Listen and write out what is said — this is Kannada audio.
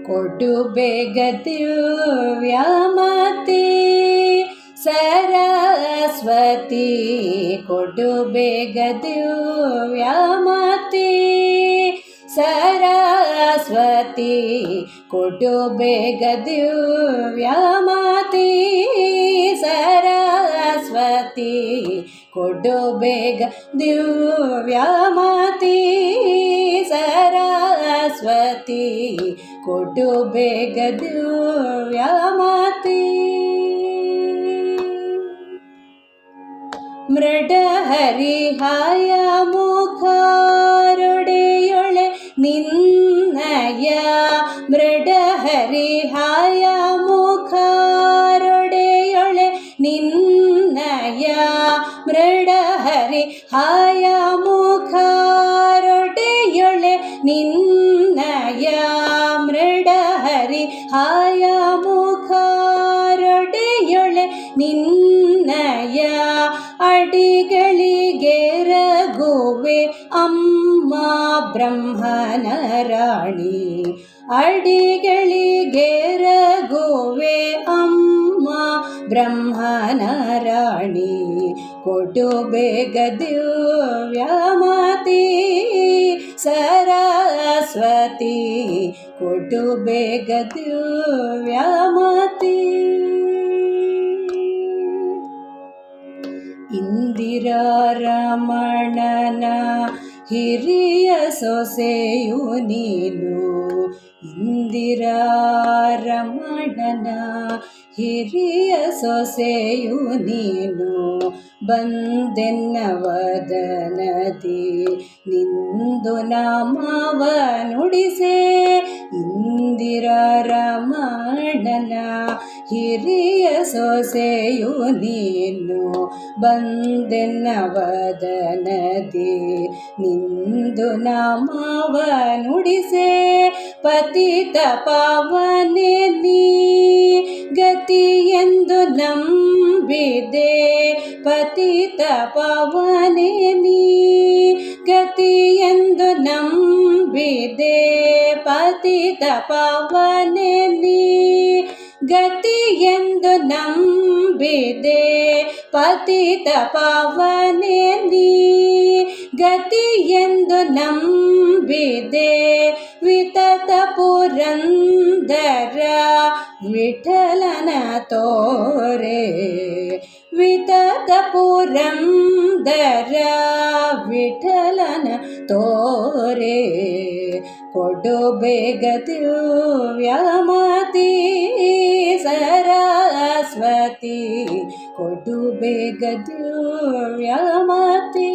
ಕೊಡು ಬೇಗ ದಿವ್ಯಾಮತಿ ಸರಸ್ವತಿ, ಕೊಡು ಬೇಗ ದಿವ್ಯಾಮತಿ ಸರಸ್ವತಿ, ಕೊಡು ಬೇಗ ದಿವ್ಯಾಮತಿ ಸರಸ್ವತಿ, ಕೊಡು ಬೇಗ ದಿವ್ಯಾಮತಿ ಸರಸ್ವತಿ, ಕೊಡು ಬೇಗ ದಿವ್ಯಾಮತಿ. ಮೃಡಹರಿಹಾಯ ಮುಖರೊಡೆಯೊಳೆ ನಿನ್ನಯ, ಮೃಡಹರಿಹಾಯ ಮುಖರೊಡೆಯೊಳೆ ನಿನ್ನಯ, ಮೃಡಹರಿಹಾಯ ಮುಖರೊಡೆಯೊಳೆ ನಿನ್ನಯ, ಮೃಡಹರಿಹಾಯ ಮುಖರೊಡೆಯೊಳೆ ನಿನ್ನಯ, ಅಡಿಗಳಿಗೆ ರಘುವೆ ಅಮ್ಮ ಬ್ರಹ್ಮನ ರಾಣಿ, ಅಡಿಗಳಿಗೆ ರಘುವೆ ಅಮ್ಮ ಬ್ರಹ್ಮನ ರಾಣಿ, ಕೊಡು ಬೇಗ ದಿವ್ಯಾಮತಿ ಸರಸ್ವತಿ, ಕೊಡು ಬೇಗ ದಿವ್ಯಾಮತಿ. ಇಂದಿರಾ ರಮಣನ ಹಿರಿಯ ಸೊಸೆಯು ನೀನು, ಇಂದಿರಾ ರಮಣನ ಹಿರಿಯ ಸೊಸೆಯು ನೀನು, ಬಂದೆನ್ನ ವದನದಿ ನಿಂದು ನಾಮವ ನುಡಿಸೆ, ಇಂದಿರಾ ರಮಣನ ಹಿರಿಯ ಸೊಸೆಯು ನೀನು, ಬಂದೆನ್ನ ವದನದಿ ನಿಂದು ನಾಮವ ನುಡಿಸೆ, ಪತಿತ ಪಾವನೆ ನೀ ಗತಿ ಎಂದು ನಂಬಿದೆ, ಪತಿತ ಪಾವನೆ ನೀ ಗತಿ ಎಂದು ನಂಬಿದೆ, ಪತಿತ ಪಾವನೆ ನೀ ಗತಿ ಎಂದು ನಂಬಿದೆ, ಪತಿತ ಪಾವನೆ ನೀ ಗತಿ ಎಂದು ನಂಬಿದೆ, ವಿತತ ಪುರಂದರ ವಿಠಲನ ತೋರೆ, ವಿತತ ಪುರಂದರ ವಿಠಲನ ತೋರೆ, ಕೊಡು ಬೇಗ ದಿವ್ಯಾಮತಿ ಸರಸ್ವತಿ, ಕೊಡು ಬೇಗ ದಿವ್ಯಾಮತಿ.